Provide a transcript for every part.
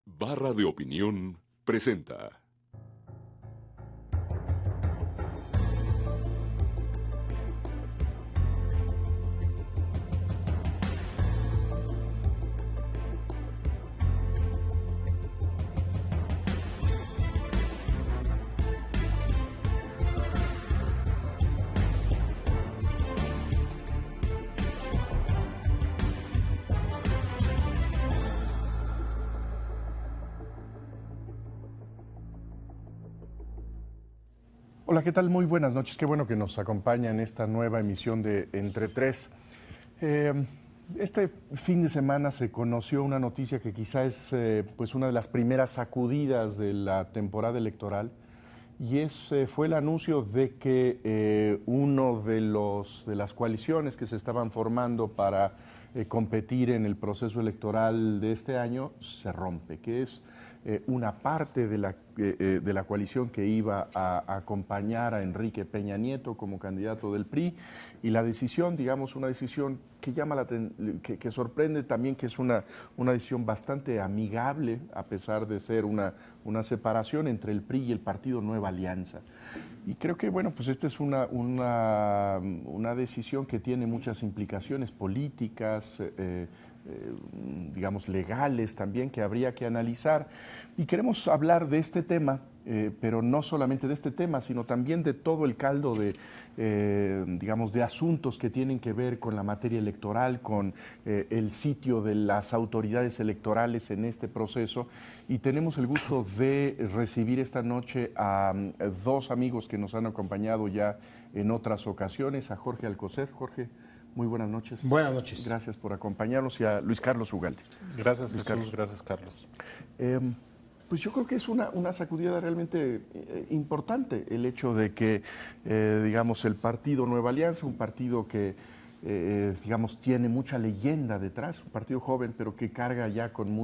Barra de Opinión presenta. Hola, ¿qué tal? Muy buenas noches. Qué bueno que nos acompaña en esta nueva emisión de Entre Tres. Este fin de semana se conoció una noticia que quizá es pues una de las primeras sacudidas de la temporada electoral y fue el anuncio de que uno de las coaliciones que se estaban formando para competir en el proceso electoral de este año se rompe, que es una parte de la coalición que iba a acompañar a Enrique Peña Nieto como candidato del PRI, y la decisión, digamos, una decisión que que sorprende también, que es una decisión bastante amigable, a pesar de ser una separación entre el PRI y el Partido Nueva Alianza. Y creo que, bueno, pues esta es una decisión que tiene muchas implicaciones políticas, digamos, legales también, que habría que analizar. Y queremos hablar de este tema, pero no solamente de este tema, sino también de todo el caldo digamos, de asuntos que tienen que ver con la materia electoral, con el sitio de las autoridades electorales en este proceso. Y tenemos el gusto de recibir esta noche a dos amigos que nos han acompañado ya en otras ocasiones, a Jorge Alcocer. Jorge, muy buenas noches. Buenas noches. Gracias por acompañarnos, y a Luis Carlos Ugalde. Gracias, Luis Carlos. Gracias, Carlos. Pues yo creo que es una sacudida realmente importante el hecho de que, digamos, el Partido Nueva Alianza, un partido que, digamos, tiene mucha leyenda detrás, un partido joven, pero que carga ya con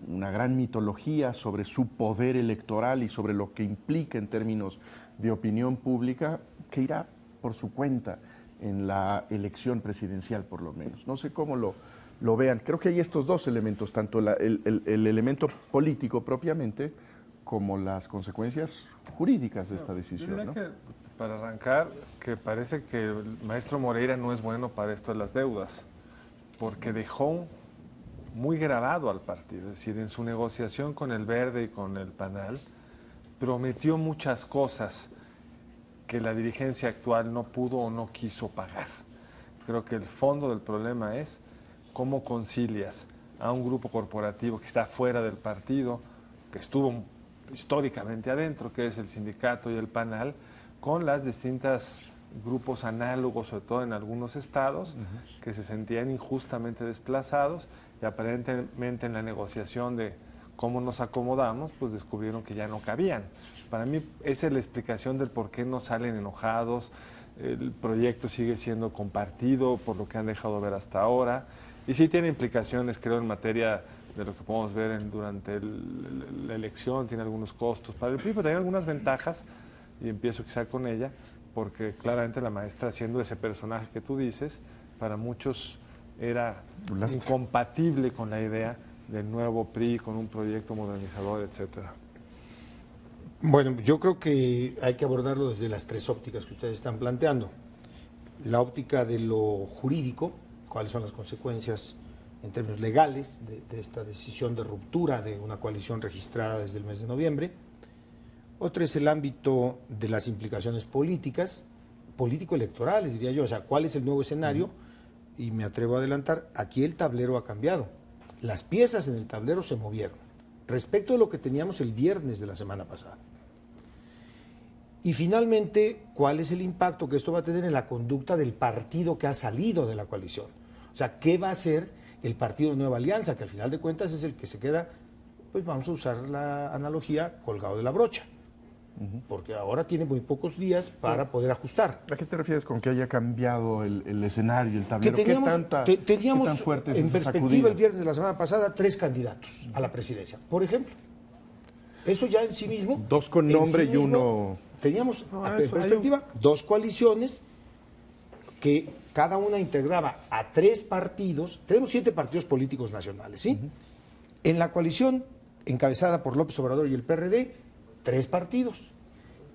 una gran mitología sobre su poder electoral y sobre lo que implica en términos de opinión pública, que irá por su cuenta en la elección presidencial, por lo menos. No sé cómo lo vean. Creo que hay estos dos elementos, tanto el elemento político propiamente como las consecuencias jurídicas de esta decisión, ¿no? Que, para arrancar, que parece que el maestro Moreira no es bueno para esto de las deudas, porque dejó muy grabado al partido. Es decir, en su negociación con el Verde y con el PANAL, prometió muchas cosas que la dirigencia actual no pudo o no quiso pagar. Creo que el fondo del problema es cómo concilias a un grupo corporativo que está fuera del partido, que estuvo históricamente adentro, que es el sindicato y el PANAL, con las distintas grupos análogos, sobre todo en algunos estados, que se sentían injustamente desplazados, y aparentemente en la negociación de cómo nos acomodamos, pues descubrieron que ya no cabían. Para mí esa es la explicación del por qué no salen enojados. El proyecto sigue siendo compartido por lo que han dejado ver hasta ahora, y sí tiene implicaciones, creo, en materia de lo que podemos ver durante la elección. Tiene algunos costos para el PRI, pero también algunas ventajas, y empiezo quizá con ella, porque claramente la maestra, siendo ese personaje que tú dices, para muchos era incompatible con la idea del nuevo PRI, con un proyecto modernizador, etcétera. Bueno, yo creo que hay que abordarlo desde las tres ópticas que ustedes están planteando. La óptica de lo jurídico, cuáles son las consecuencias en términos legales de esta decisión de ruptura de una coalición registrada desde el mes de noviembre. Otra es el ámbito de las implicaciones políticas, político-electorales, diría yo. O sea, ¿cuál es el nuevo escenario? Y me atrevo a adelantar, aquí el tablero ha cambiado. Las piezas en el tablero se movieron respecto de lo que teníamos el viernes de la semana pasada. Y finalmente, ¿cuál es el impacto que esto va a tener en la conducta del partido que ha salido de la coalición? O sea, ¿qué va a hacer el Partido de Nueva Alianza? Que al final de cuentas es el que se queda, pues vamos a usar la analogía, colgado de la brocha. Porque ahora tiene muy pocos días para poder ajustar. ¿A qué te refieres con que haya cambiado el escenario, el tablero? Teníamos ¿Qué tan fuerte es en esa perspectiva sacudida? el viernes de la semana pasada 3 candidatos a la presidencia, por ejemplo. Eso ya en sí mismo... 2 con nombre y uno... Teníamos, en perspectiva, 2 coaliciones que cada una integraba a 3 partidos. Tenemos 7 partidos políticos nacionales, ¿sí? En la coalición encabezada por López Obrador y el PRD, 3 partidos.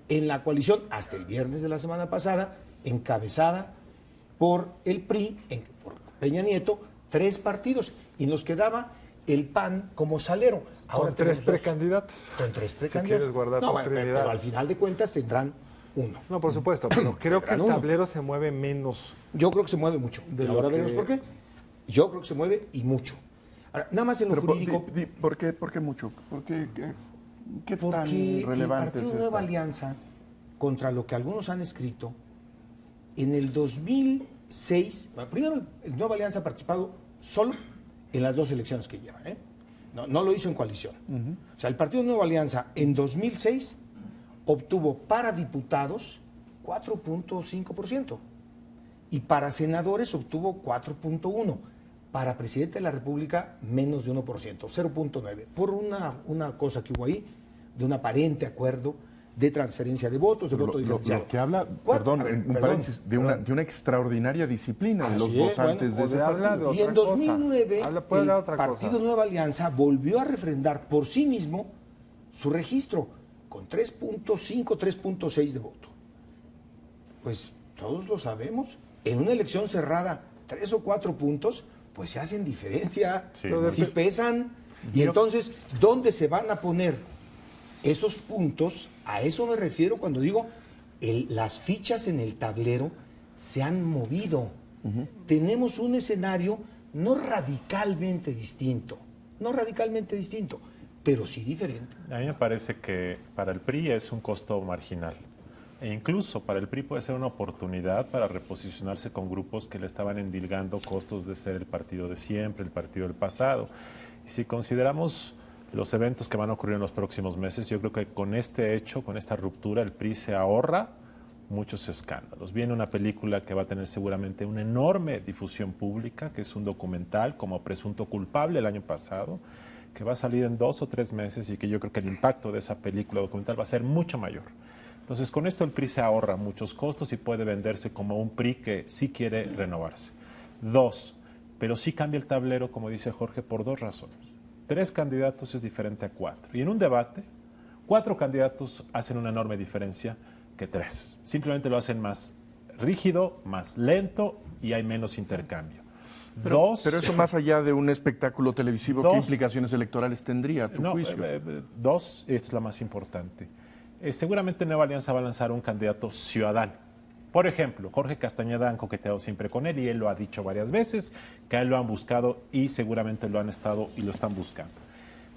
En la coalición, hasta el viernes de la semana pasada, encabezada por el PRI, por Peña Nieto, 3 partidos. Y nos quedaba el PAN como salero. Ahora con 3 precandidatos. Con 3 precandidatos. Si quieres guardar tus pero al final de cuentas tendrán uno. No, por supuesto, pero creo que el tablero se mueve menos. Yo creo que se mueve mucho. Ahora veremos por qué. Yo creo que se mueve y mucho. Ahora, nada más en lo jurídico. ¿Por qué mucho? ¿Qué porque tan el relevante Partido es Nueva esta? Alianza, contra lo que algunos han escrito, en el 2006, bueno, primero el Nueva Alianza ha participado solo en las 2 elecciones que lleva, ¿eh? No lo hizo en coalición. O sea, el Partido Nueva Alianza en 2006 obtuvo para diputados 4.5% y para senadores obtuvo 4.1%. Para presidente de la República, menos de 1%, 0.9%, por una cosa que hubo ahí, de un aparente acuerdo de transferencia de votos, de voto diferenciado. Lo que habla, paréntesis, de una extraordinaria disciplina de los votantes de ese partido. Y en 2009, el Partido Nueva Alianza volvió a refrendar por sí mismo su registro, con 3.5, 3.6 de voto. Pues todos lo sabemos, en una elección cerrada, 3 o 4 puntos, pues se hacen diferencia, si pesan. Y entonces, ¿dónde se van a poner esos puntos? A eso me refiero cuando digo, las fichas en el tablero se han movido. Tenemos un escenario no radicalmente distinto, pero sí diferente. A mí me parece que para el PRI es un costo marginal. E incluso para el PRI puede ser una oportunidad para reposicionarse con grupos que le estaban endilgando costos de ser el partido de siempre, el partido del pasado. Y si consideramos los eventos que van a ocurrir en los próximos meses, yo creo que con este hecho, con esta ruptura, el PRI se ahorra muchos escándalos. Viene una película que va a tener seguramente una enorme difusión pública, que es un documental como Presunto Culpable el año pasado, que va a salir en 2 o 3 meses y que yo creo que el impacto de esa película documental va a ser mucho mayor. Entonces, con esto el PRI se ahorra muchos costos y puede venderse como un PRI que sí quiere renovarse. 2, pero sí cambia el tablero, como dice Jorge, por 2 razones. 3 candidatos es diferente a 4. Y en un debate, 4 candidatos hacen una enorme diferencia que 3. Simplemente lo hacen más rígido, más lento y hay menos intercambio. Pero eso más allá de un espectáculo televisivo, ¿qué implicaciones electorales tendría a tu juicio? 2 es la más importante. Seguramente Nueva Alianza va a lanzar un candidato ciudadano. Por ejemplo, Jorge Castañeda han coqueteado siempre con él y él lo ha dicho varias veces, que a él lo han buscado y seguramente lo han estado y lo están buscando.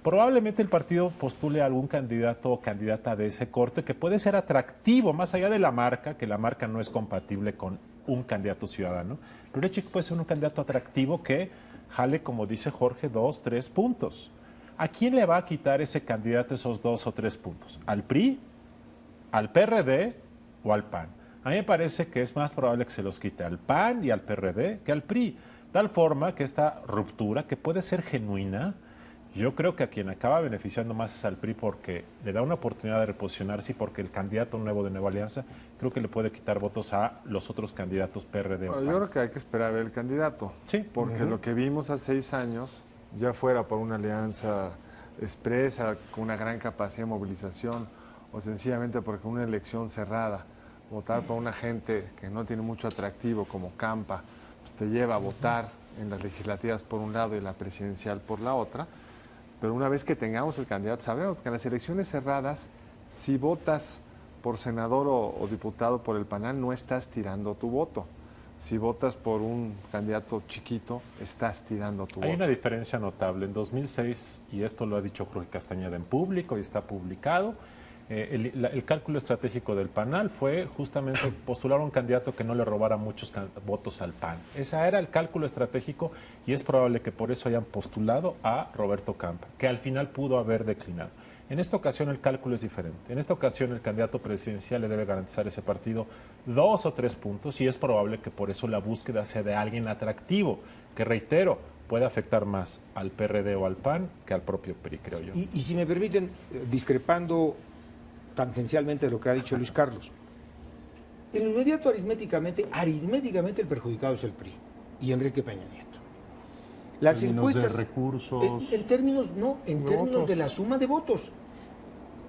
Probablemente el partido postule a algún candidato o candidata de ese corte que puede ser atractivo, más allá de la marca, que la marca no es compatible con un candidato ciudadano. Lurechik puede ser un candidato atractivo que jale, como dice Jorge, 2, 3 puntos. ¿A quién le va a quitar ese candidato esos 2 o 3 puntos? ¿Al PRI? ¿Al PRD o al PAN? A mí me parece que es más probable que se los quite al PAN y al PRD que al PRI. Tal forma que esta ruptura, que puede ser genuina, yo creo que a quien acaba beneficiando más es al PRI porque le da una oportunidad de reposicionarse y porque el candidato nuevo de Nueva Alianza creo que le puede quitar votos a los otros candidatos PRD o PAN. Yo creo que hay que esperar a ver el candidato. Sí. Porque lo que vimos hace 6 años, ya fuera por una alianza expresa, con una gran capacidad de movilización, o sencillamente porque una elección cerrada, votar por una gente que no tiene mucho atractivo como Campa, pues te lleva a votar en las legislativas por un lado y la presidencial por la otra. Pero una vez que tengamos el candidato, sabremos que en las elecciones cerradas, si votas por senador o diputado por el PAN, no estás tirando tu voto. Si votas por un candidato chiquito, estás tirando tu voto. Hay una diferencia notable. En 2006, y esto lo ha dicho Jorge Castañeda en público y está publicado, el cálculo estratégico del PANAL fue justamente postular a un candidato que no le robara muchos votos al PAN. Ese era el cálculo estratégico y es probable que por eso hayan postulado a Roberto Campa, que al final pudo haber declinado. En esta ocasión el cálculo es diferente. En esta ocasión el candidato presidencial le debe garantizar a ese partido 2 o 3 puntos y es probable que por eso la búsqueda sea de alguien atractivo, que reitero, puede afectar más al PRD o al PAN que al propio PRI, creo yo. Y si me permiten, discrepando tangencialmente de lo que ha dicho Luis Carlos, en lo inmediato aritméticamente el perjudicado es el PRI y Enrique Peña Nieto. Las términos encuestas, de recursos. en términos, no, en términos de la suma de votos.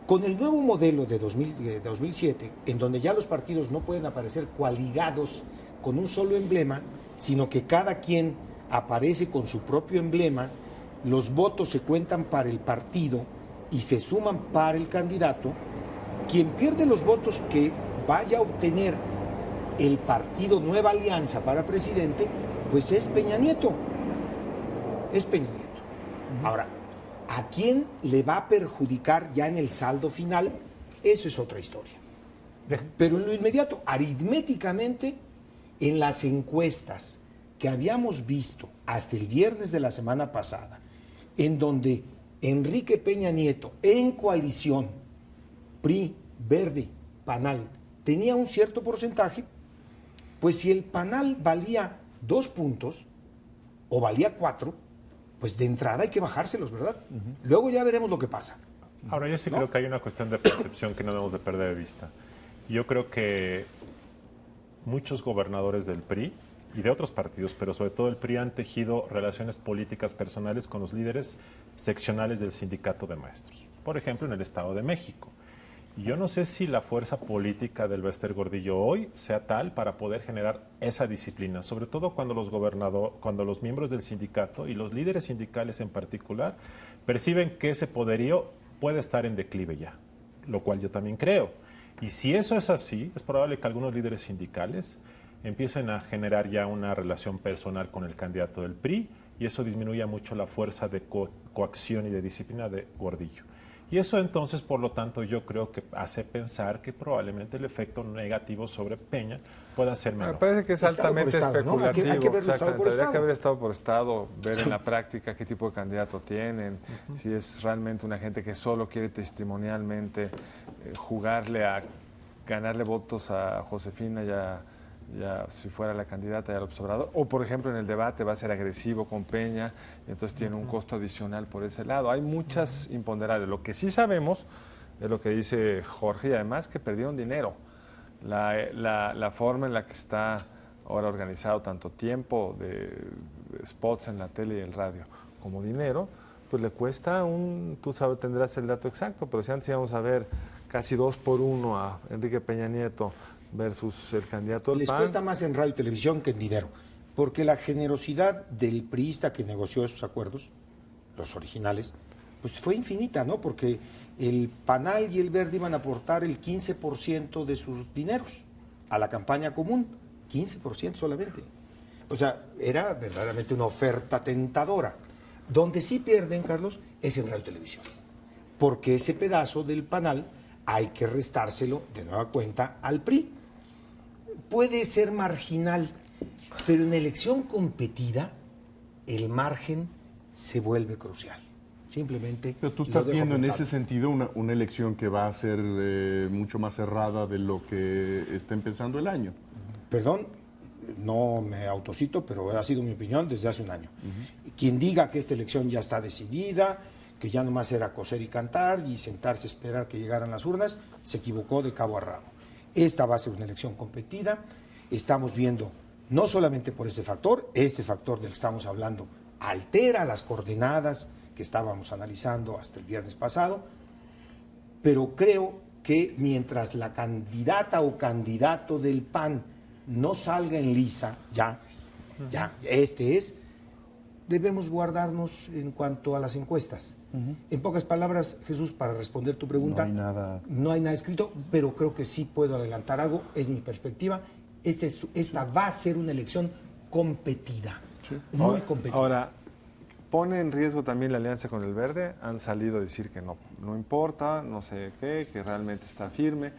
Con el nuevo modelo de 2007, en donde ya los partidos no pueden aparecer coaligados con un solo emblema, sino que cada quien aparece con su propio emblema, los votos se cuentan para el partido y se suman para el candidato. Quien pierde los votos que vaya a obtener el partido Nueva Alianza para presidente, pues es Peña Nieto. Es Peña Nieto. Ahora, ¿a quién le va a perjudicar ya en el saldo final? Eso es otra historia. Pero en lo inmediato, aritméticamente, en las encuestas que habíamos visto hasta el viernes de la semana pasada, en donde Enrique Peña Nieto, en coalición, PRI, Verde, PANAL, tenía un cierto porcentaje, pues si el PANAL valía 2 puntos o valía 4, pues de entrada hay que bajárselos, ¿verdad? Luego ya veremos lo que pasa. Ahora, yo sí ¿No? creo que hay una cuestión de percepción que no debemos de perder de vista. Yo creo que muchos gobernadores del PRI y de otros partidos, pero sobre todo el PRI, han tejido relaciones políticas personales con los líderes seccionales del sindicato de maestros. Por ejemplo, en el Estado de México. Y yo no sé si la fuerza política del Bester Gordillo hoy sea tal para poder generar esa disciplina, sobre todo cuando cuando los miembros del sindicato y los líderes sindicales en particular perciben que ese poderío puede estar en declive ya, lo cual yo también creo. Y si eso es así, es probable que algunos líderes sindicales empiecen a generar ya una relación personal con el candidato del PRI y eso disminuya mucho la fuerza de coacción y de disciplina de Gordillo. Y eso entonces, por lo tanto, yo creo que hace pensar que probablemente el efecto negativo sobre Peña pueda ser menor. Me parece que es Estado por altamente estado, ¿no? especulativo. Hay que verlo estado por Tendría que estado. haber estado por estado, ver en la práctica qué tipo de candidato tienen, si es realmente una gente que solo quiere testimonialmente jugarle a ganarle votos a Josefina ya si fuera la candidata y al observador, o por ejemplo en el debate va a ser agresivo con Peña, y entonces tiene un costo adicional por ese lado. Hay muchas imponderables. Lo que sí sabemos es lo que dice Jorge, y además que perdieron dinero. La forma en la que está ahora organizado tanto tiempo de spots en la tele y el radio como dinero, pues le cuesta tú sabes, tendrás el dato exacto, pero si antes íbamos a ver casi 2 por 1 a Enrique Peña Nieto versus el candidato del Les PAN. cuesta más en radio y televisión que en dinero, porque la generosidad del priista que negoció esos acuerdos, los originales, pues fue infinita, ¿no? Porque el PANAL y el Verde iban a aportar el 15% de sus dineros a la campaña común, 15% solamente. O sea, era verdaderamente una oferta tentadora. Donde sí pierden, Carlos, es en radio y televisión, porque ese pedazo del PANAL hay que restárselo de nueva cuenta al PRI. Puede ser marginal, pero en elección competida el margen se vuelve crucial. Simplemente. Pero tú lo estás dejo viendo en apuntado. ese sentido una elección que va a ser mucho más cerrada de lo que está empezando el año. Perdón, no me autocito, pero ha sido mi opinión desde hace un año. Quien diga que esta elección ya está decidida, que ya nomás era coser y cantar y sentarse a esperar que llegaran las urnas, se equivocó de cabo a rabo. Esta va a ser una elección competida. Estamos viendo, no solamente por este factor del que estamos hablando altera las coordenadas que estábamos analizando hasta el viernes pasado, pero creo que mientras la candidata o candidato del PAN no salga en lisa, debemos guardarnos en cuanto a las encuestas. En pocas palabras, Jesús, para responder tu pregunta, no hay nada escrito, pero creo que sí puedo adelantar algo, es mi perspectiva. Esta va a ser una elección competida, muy competida. Ahora, ¿pone en riesgo también la alianza con el Verde? Han salido a decir que no importa, no sé qué, que realmente está firme,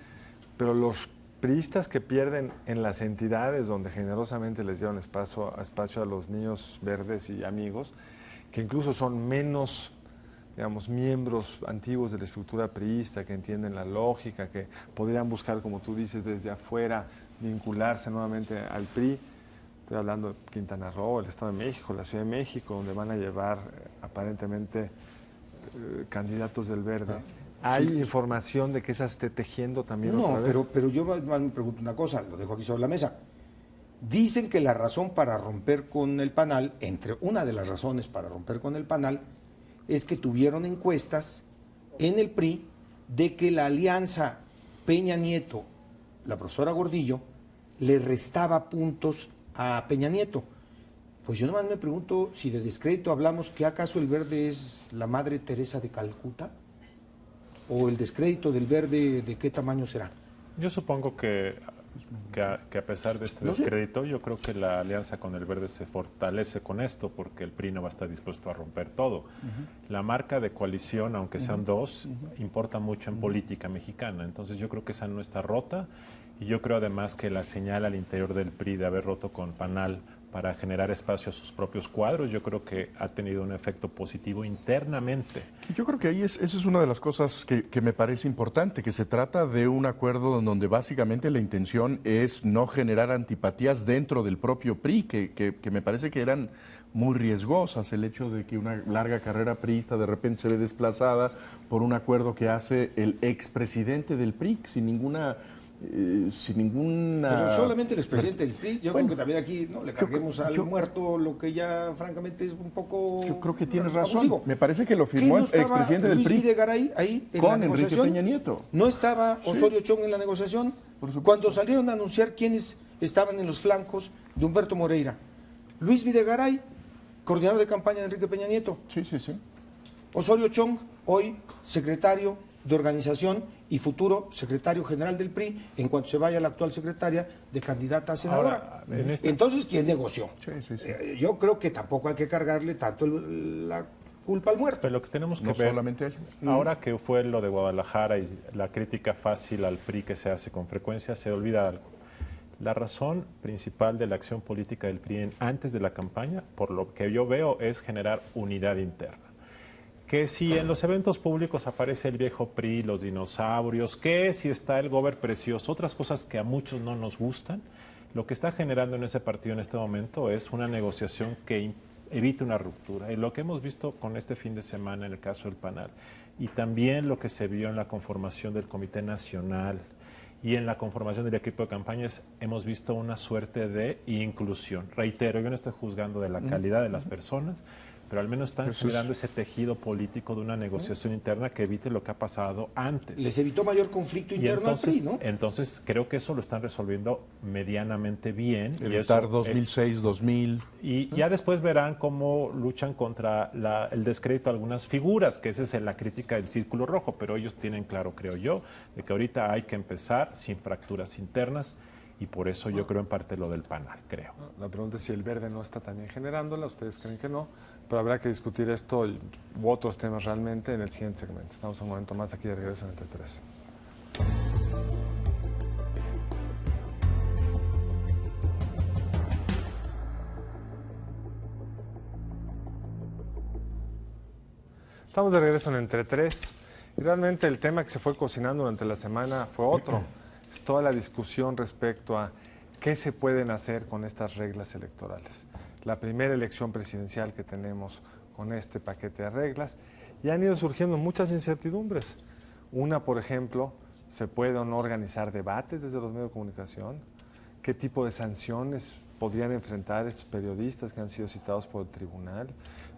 pero los priistas que pierden en las entidades donde generosamente les dieron espacio a los niños verdes y amigos, que incluso son menos, digamos, miembros antiguos de la estructura priista, que entienden la lógica, que podrían buscar, como tú dices, desde afuera, vincularse nuevamente al PRI. Estoy hablando de Quintana Roo, el Estado de México, la Ciudad de México, donde van a llevar aparentemente candidatos del Verde. ¿Hay información de que esa esté tejiendo también otra vez? Pero yo me pregunto una cosa, lo dejo aquí sobre la mesa. Dicen que la razón para romper con el PANAL, una de las razones para romper con el PANAL, es que tuvieron encuestas en el PRI de que la alianza Peña Nieto, la profesora Gordillo, le restaba puntos a Peña Nieto. Pues yo nomás me pregunto si de descrédito hablamos, que acaso el Verde es la Madre Teresa de Calcuta, o el descrédito del Verde de qué tamaño será. Yo supongo que a pesar de este descrédito, yo creo que la alianza con el Verde se fortalece con esto, porque el PRI no va a estar dispuesto a romper todo. La marca de coalición, aunque sean dos, importa mucho en política mexicana. Entonces yo creo que esa no está rota, y yo creo además que la señal al interior del PRI de haber roto con PANAL para generar espacio a sus propios cuadros, yo creo que ha tenido un efecto positivo internamente. Yo creo que ahí esa es una de las cosas que me parece importante, que se trata de un acuerdo donde básicamente la intención es no generar antipatías dentro del propio PRI, que me parece que eran muy riesgosas. El hecho de que una larga carrera priista de repente se ve desplazada por un acuerdo que hace el expresidente del PRI, sin ninguna... Pero solamente el expresidente del PRI, yo creo que también aquí no le carguemos al muerto lo que ya francamente es un poco... Yo creo que tienes razón. Abusivo. Me parece que lo firmó el expresidente del PRI. Luis Videgaray ahí en con la negociación. Enrique Peña Nieto. ¿No estaba Osorio Chong en la negociación? Cuando salieron a anunciar quiénes estaban en los flancos de Humberto Moreira. Luis Videgaray, coordinador de campaña de Enrique Peña Nieto. Sí, sí, sí. Osorio Chong, hoy secretario de organización y futuro secretario general del PRI, en cuanto se vaya la actual secretaria de candidata a senadora. Ahora, entonces, ¿quién negoció? Sí, sí, sí. Yo creo que tampoco hay que cargarle tanto la culpa al muerto. Pero lo que tenemos que No ver, solamente eso. ahora que fue lo de Guadalajara y la crítica fácil al PRI que se hace con frecuencia, se olvida algo. La razón principal de la acción política del PRI antes de la campaña, por lo que yo veo, es generar unidad interna. Que si en los eventos públicos aparece el viejo PRI, los dinosaurios, que si está el gober precioso, otras cosas que a muchos no nos gustan, lo que está generando en ese partido en este momento es una negociación que evite una ruptura. Y lo que hemos visto con este fin de semana en el caso del PANAL, y también lo que se vio en la conformación del Comité Nacional y en la conformación del equipo de campañas, hemos visto una suerte de inclusión. Reitero, yo no estoy juzgando de la calidad de las personas, pero al menos están generando ese tejido político de una negociación interna que evite lo que ha pasado antes. Les evitó mayor conflicto interno al PRI, ¿no? Entonces creo que eso lo están resolviendo medianamente bien. Evitar 2006, 2000. Y ya después verán cómo luchan contra el descrédito de algunas figuras, que esa es la crítica del Círculo Rojo, pero ellos tienen claro, creo yo, de que ahorita hay que empezar sin fracturas internas. Y por eso yo creo en parte lo del PANAL, creo. La pregunta es si el Verde no está también generándola, ustedes creen que no, pero habrá que discutir esto u otros temas realmente en el siguiente segmento. Estamos un momento más aquí de regreso en Entre Tres. Estamos de regreso en Entre Tres y realmente el tema que se fue cocinando durante la semana fue otro. Es toda la discusión respecto a qué se pueden hacer con estas reglas electorales. La primera elección presidencial que tenemos con este paquete de reglas y han ido surgiendo muchas incertidumbres. Una, por ejemplo, ¿se puede o no organizar debates desde los medios de comunicación? ¿Qué tipo de sanciones podrían enfrentar estos periodistas que han sido citados por el tribunal?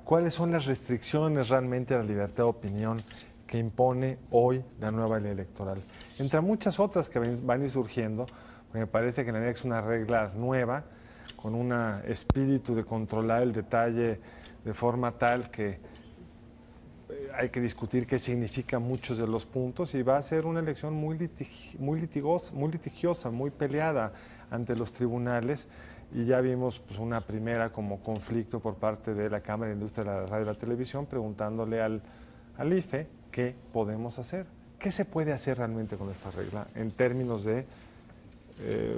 ¿Cuáles son las restricciones realmente a la libertad de opinión que impone hoy la nueva ley electoral? Entre muchas otras que van a ir surgiendo, me parece que la ley es una regla nueva, con un espíritu de controlar el detalle de forma tal que hay que discutir qué significan muchos de los puntos y va a ser una elección muy litigiosa, muy peleada ante los tribunales. Y ya vimos pues, una primera como conflicto por parte de la Cámara de Industria de la Radio y la Televisión preguntándole al IFE qué podemos hacer, qué se puede hacer realmente con esta regla en términos de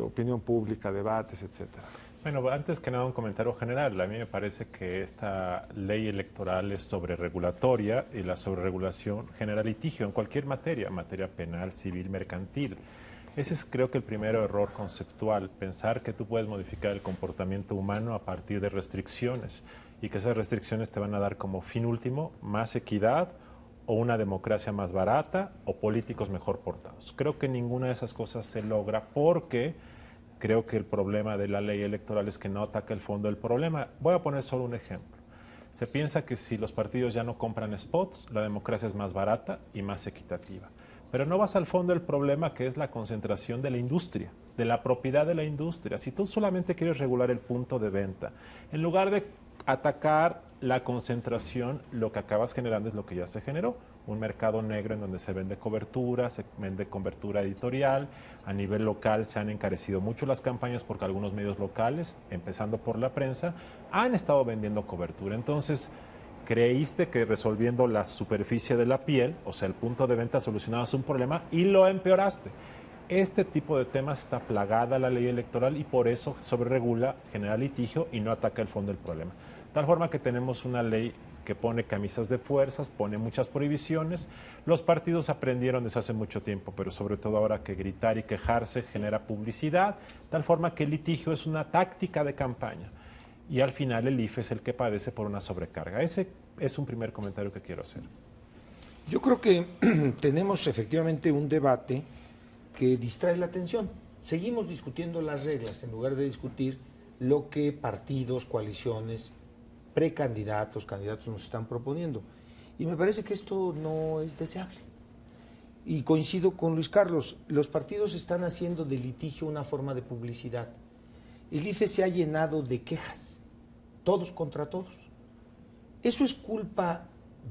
opinión pública, debates, etcétera. Bueno, antes que nada un comentario general. A mí me parece que esta ley electoral es sobreregulatoria y la sobreregulación genera litigio en cualquier materia penal, civil, mercantil. Ese es creo que el primer error conceptual, pensar que tú puedes modificar el comportamiento humano a partir de restricciones y que esas restricciones te van a dar como fin último más equidad o una democracia más barata o políticos mejor portados. Creo que ninguna de esas cosas se logra porque Creo que el problema de la ley electoral es que no ataca el fondo del problema. Voy a poner solo un ejemplo. Se piensa que si los partidos ya no compran spots, la democracia es más barata y más equitativa. Pero no vas al fondo del problema, que es la concentración de la industria, de la propiedad de la industria. Si tú solamente quieres regular el punto de venta, en lugar de atacar la concentración, lo que acabas generando es lo que ya se generó, un mercado negro en donde se vende cobertura editorial. A nivel local se han encarecido mucho las campañas porque algunos medios locales, empezando por la prensa, han estado vendiendo cobertura. Entonces, creíste que resolviendo la superficie de la piel, o sea, el punto de venta, solucionabas un problema y lo empeoraste. Este tipo de temas está plagada la ley electoral y por eso sobreregula, genera litigio y no ataca el fondo del problema. De tal forma que tenemos una ley que pone camisas de fuerzas, pone muchas prohibiciones. Los partidos aprendieron desde hace mucho tiempo, pero sobre todo ahora que gritar y quejarse genera publicidad, de tal forma que el litigio es una táctica de campaña. Y al final el IFE es el que padece por una sobrecarga. Ese es un primer comentario que quiero hacer. Yo creo que tenemos efectivamente un debate que distrae la atención. Seguimos discutiendo las reglas en lugar de discutir lo que partidos, coaliciones, precandidatos, candidatos nos están proponiendo. Y me parece que esto no es deseable. Y coincido con Luis Carlos, los partidos están haciendo del litigio una forma de publicidad. El IFE se ha llenado de quejas, todos contra todos. ¿Eso es culpa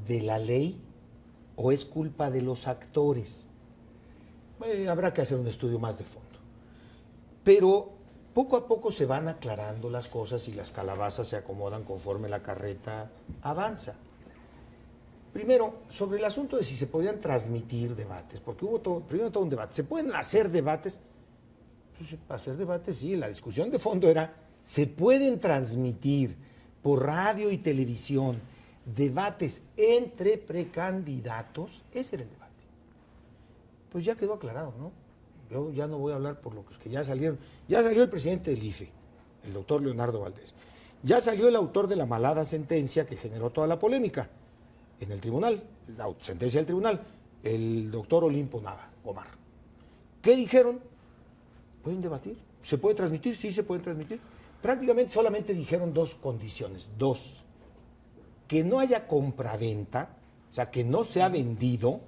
de la ley o es culpa de los actores? Habrá que hacer un estudio más de fondo. Pero poco a poco se van aclarando las cosas y las calabazas se acomodan conforme la carreta avanza. Primero, sobre el asunto de si se podían transmitir debates, porque hubo primero todo un debate. ¿Se pueden hacer debates? Pues, hacer debates, sí. La discusión de fondo era, ¿se pueden transmitir por radio y televisión debates entre precandidatos? Ese era el debate. Pues ya quedó aclarado, ¿no? Yo ya no voy a hablar por los que ya salieron. Ya salió el presidente del IFE, el doctor Leonardo Valdés. Ya salió el autor de la malhada sentencia que generó toda la polémica en el tribunal, la sentencia del tribunal, el doctor Olimpo Nava, Omar. ¿Qué dijeron? ¿Pueden debatir? ¿Se puede transmitir? Sí, se puede transmitir. Prácticamente solamente dijeron dos condiciones. Dos, que no haya compraventa, o sea, que no sea vendido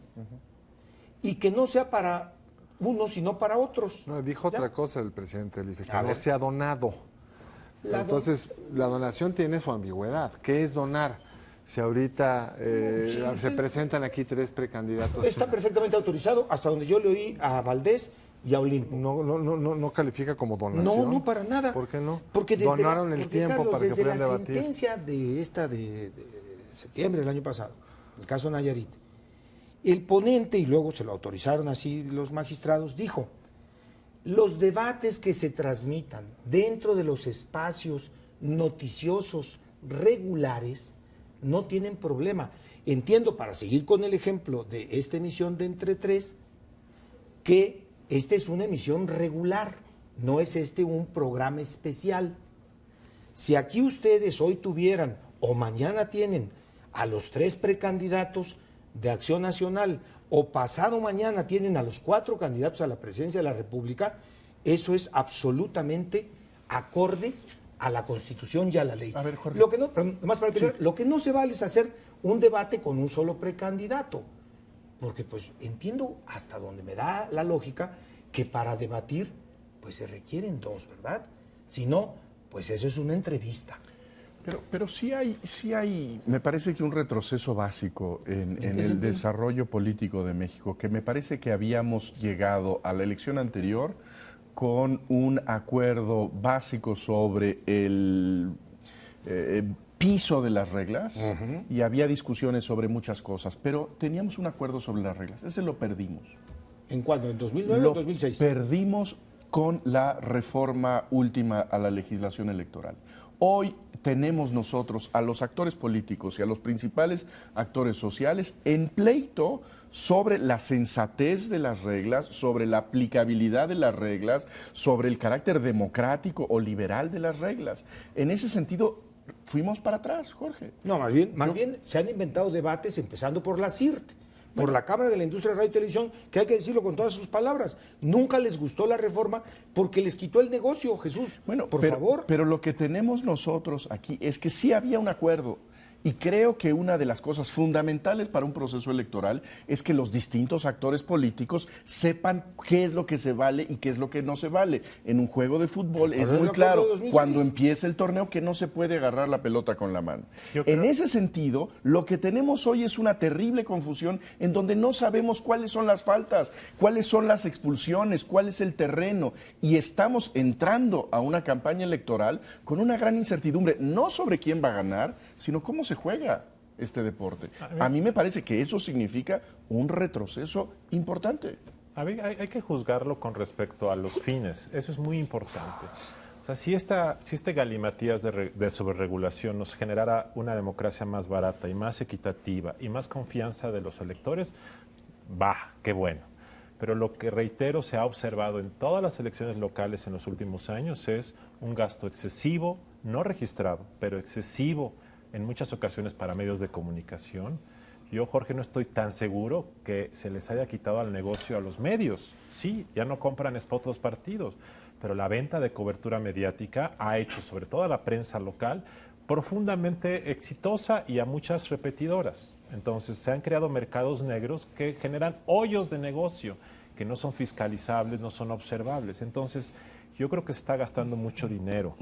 y que no sea para unos sino para otros. No, dijo ¿Ya? otra cosa el presidente del IFE, que A no ver. se ha donado. Entonces, la donación tiene su ambigüedad. ¿Qué es donar? Si ahorita se presentan aquí 3 precandidatos. Está perfectamente autorizado, hasta donde yo le oí a Valdés y a Olimpo. No califica como donación. No, para nada. ¿Por qué no? Porque desde donaron el tiempo Carlos, para que desde puedan la debatir. sentencia de septiembre del año pasado, el caso Nayarit, el ponente, y luego se lo autorizaron así los magistrados, dijo, los debates que se transmitan dentro de los espacios noticiosos regulares no tienen problema. Entiendo, para seguir con el ejemplo de esta emisión de Entre Tres, que esta es una emisión regular, no es un programa especial. Si aquí ustedes hoy tuvieran o mañana tienen a los 3 precandidatos de Acción Nacional o pasado mañana tienen a los 4 candidatos a la presidencia de la República, eso es absolutamente acorde a la Constitución y a la ley. A ver, Jorge. Lo que no, pero nomás para terminar, lo que no se vale es hacer un debate con un solo precandidato, porque pues entiendo hasta donde me da la lógica que para debatir pues se requieren 2, ¿verdad? Si no, pues eso es una entrevista. Pero sí hay, me parece que un retroceso básico en el desarrollo político de México, que me parece que habíamos llegado a la elección anterior con un acuerdo básico sobre el piso de las reglas y había discusiones sobre muchas cosas, pero teníamos un acuerdo sobre las reglas, ese lo perdimos. ¿En cuándo? ¿En 2009 o 2006? Perdimos con la reforma última a la legislación electoral. Hoy tenemos nosotros a los actores políticos y a los principales actores sociales en pleito sobre la sensatez de las reglas, sobre la aplicabilidad de las reglas, sobre el carácter democrático o liberal de las reglas. En ese sentido, fuimos para atrás, Jorge. No, más bien se han inventado debates empezando por la CIRT, por la Cámara de la Industria de Radio y Televisión, que hay que decirlo con todas sus palabras. Nunca les gustó la reforma porque les quitó el negocio, Jesús. Bueno, por favor. Pero lo que tenemos nosotros aquí es que sí había un acuerdo. Y creo que una de las cosas fundamentales para un proceso electoral es que los distintos actores políticos sepan qué es lo que se vale y qué es lo que no se vale. En un juego de fútbol es muy claro, cuando empieza el torneo, que no se puede agarrar la pelota con la mano. En ese sentido, lo que tenemos hoy es una terrible confusión en donde no sabemos cuáles son las faltas, cuáles son las expulsiones, cuál es el terreno. Y estamos entrando a una campaña electoral con una gran incertidumbre, no sobre quién va a ganar, sino cómo se juega este deporte. A mí me parece que eso significa un retroceso importante. Hay que juzgarlo con respecto a los fines, eso es muy importante. O sea, si este galimatías de sobreregulación nos generara una democracia más barata y más equitativa y más confianza de los electores, qué bueno. Pero lo que, reitero, se ha observado en todas las elecciones locales en los últimos años es un gasto excesivo, no registrado, pero excesivo en muchas ocasiones para medios de comunicación. Yo, Jorge, no estoy tan seguro que se les haya quitado al negocio a los medios. Sí, ya no compran spot los partidos, pero la venta de cobertura mediática ha hecho, sobre todo a la prensa local, profundamente exitosa y a muchas repetidoras. Entonces, se han creado mercados negros que generan hoyos de negocio que no son fiscalizables, no son observables. Entonces, yo creo que se está gastando mucho dinero.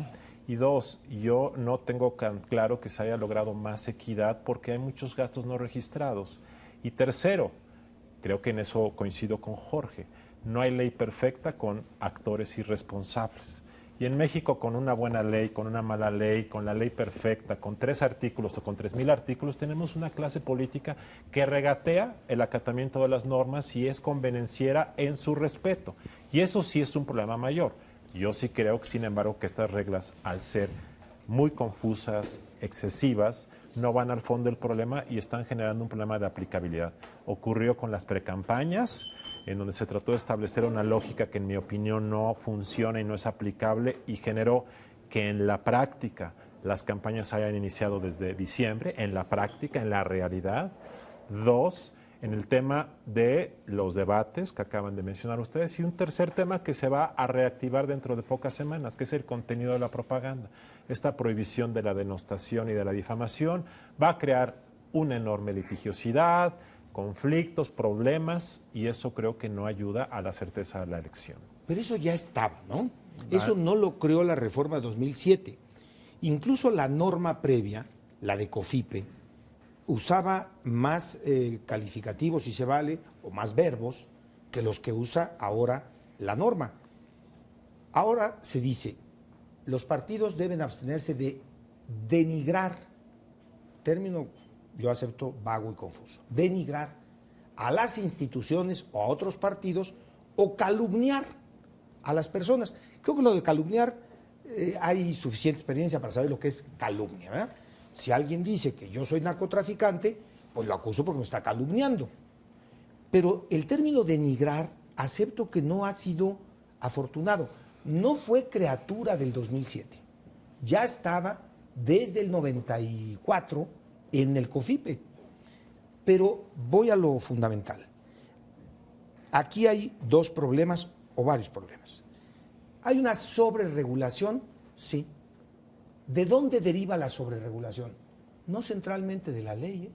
Y dos, yo no tengo tan claro que se haya logrado más equidad porque hay muchos gastos no registrados. Y tercero, creo que en eso coincido con Jorge, no hay ley perfecta con actores irresponsables. Y en México, con una buena ley, con una mala ley, con la ley perfecta, con 3 artículos o con 3,000 artículos, tenemos una clase política que regatea el acatamiento de las normas y es convenenciera en su respeto. Y eso sí es un problema mayor. Yo sí creo, sin embargo, que estas reglas, al ser muy confusas, excesivas, no van al fondo del problema y están generando un problema de aplicabilidad. Ocurrió con las precampañas, en donde se trató de establecer una lógica que, en mi opinión, no funciona y no es aplicable y generó que en la práctica las campañas hayan iniciado desde diciembre, en la práctica, en la realidad. 2, en el tema de los debates que acaban de mencionar ustedes, y un tercer tema que se va a reactivar dentro de pocas semanas, que es el contenido de la propaganda. Esta prohibición de la denostación y de la difamación va a crear una enorme litigiosidad, conflictos, problemas, y eso creo que no ayuda a la certeza de la elección. Pero eso ya estaba, ¿no? Eso no lo creó la reforma de 2007. Incluso la norma previa, la de COFIPE, usaba más calificativos, si se vale, o más verbos que los que usa ahora la norma. Ahora se dice, los partidos deben abstenerse de denigrar, término yo acepto vago y confuso, denigrar a las instituciones o a otros partidos o calumniar a las personas. Creo que lo de calumniar hay suficiente experiencia para saber lo que es calumnia, ¿verdad? Si alguien dice que yo soy narcotraficante, pues lo acuso porque me está calumniando. Pero el término denigrar, acepto que no ha sido afortunado. No fue criatura del 2007. Ya estaba desde el 94 en el COFIPE. Pero voy a lo fundamental. Aquí hay 2 problemas o varios problemas. ¿Hay una sobreregulación? Sí. ¿De dónde deriva la sobreregulación? No centralmente de la ley,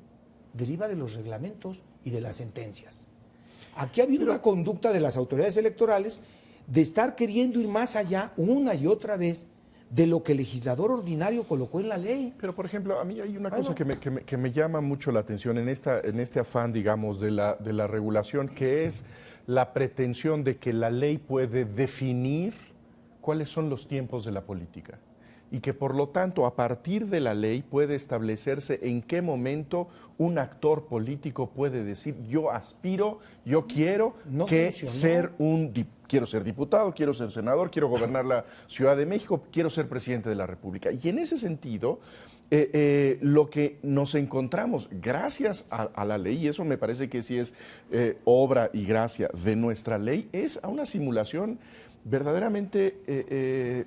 deriva de los reglamentos y de las sentencias. Aquí ha habido una conducta de las autoridades electorales de estar queriendo ir más allá una y otra vez de lo que el legislador ordinario colocó en la ley. Pero, por ejemplo, a mí hay una cosa que me llama mucho la atención en este afán, digamos, de la regulación, que es la pretensión de que la ley puede definir cuáles son los tiempos de la política. Y que por lo tanto a partir de la ley puede establecerse en qué momento un actor político puede decir yo aspiro, yo quiero quiero ser diputado, quiero ser senador, quiero gobernar la Ciudad de México, quiero ser presidente de la República. Y en ese sentido, lo que nos encontramos gracias a la ley, y eso me parece que sí es obra y gracia de nuestra ley, es a una simulación verdaderamente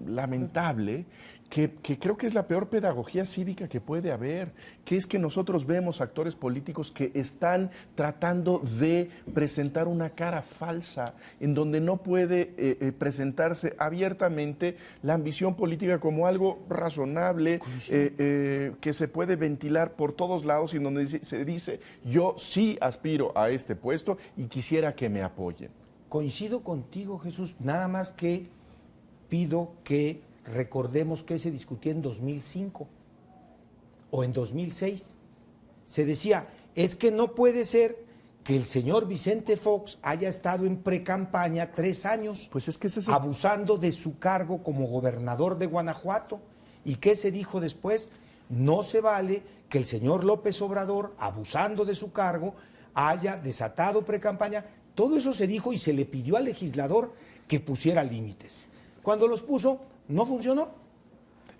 lamentable que creo que es la peor pedagogía cívica que puede haber, que es que nosotros vemos actores políticos que están tratando de presentar una cara falsa, en donde no puede presentarse abiertamente la ambición política como algo razonable, que se puede ventilar por todos lados y en donde se dice, yo sí aspiro a este puesto y quisiera que me apoyen. Coincido contigo, Jesús, nada más que pido que recordemos que se discutía en 2005 o en 2006. Se decía, es que no puede ser que el señor Vicente Fox haya estado en precampaña 3 años, Pues es que ese es abusando de su cargo como gobernador de Guanajuato. ¿Y qué se dijo después? No se vale que el señor López Obrador, abusando de su cargo, haya desatado precampaña. Todo eso se dijo y se le pidió al legislador que pusiera límites. Cuando los puso, no funcionó.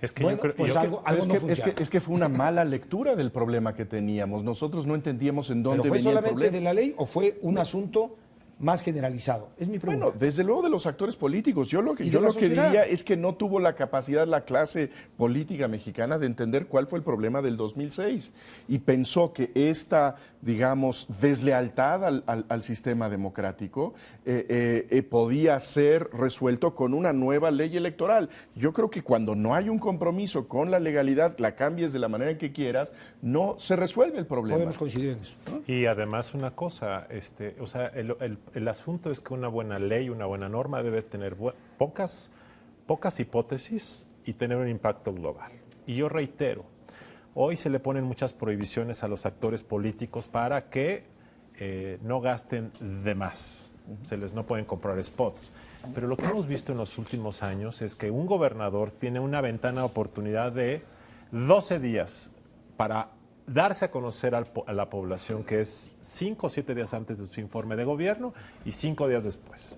Es que Bueno, yo creo, pues yo algo Pero no es que funciona. es que fue una mala lectura del problema que teníamos. Nosotros no entendíamos en dónde ¿Pero fue venía el solamente problema. de la ley o fue un asunto más generalizado? Es mi pregunta. Bueno, desde luego de los actores políticos. Yo lo que, Y de yo la lo que sociedad. diría es que no tuvo la capacidad la clase política mexicana de entender cuál fue el problema del 2006 y pensó que esta, digamos, deslealtad al sistema democrático podía ser resuelto con una nueva ley electoral. Yo creo que cuando no hay un compromiso con la legalidad, la cambies de la manera que quieras, no se resuelve el problema. Podemos coincidir en eso. Y además una cosa, o sea, el asunto es que una buena ley, una buena norma debe tener pocas hipótesis y tener un impacto global. Y yo reitero, hoy se le ponen muchas prohibiciones a los actores políticos para que no gasten de más. No pueden comprar spots. Pero lo que hemos visto en los últimos años es que un gobernador tiene una ventana de oportunidad de 12 días para darse a conocer a la población, que es 5 o 7 días antes de su informe de gobierno y 5 días después.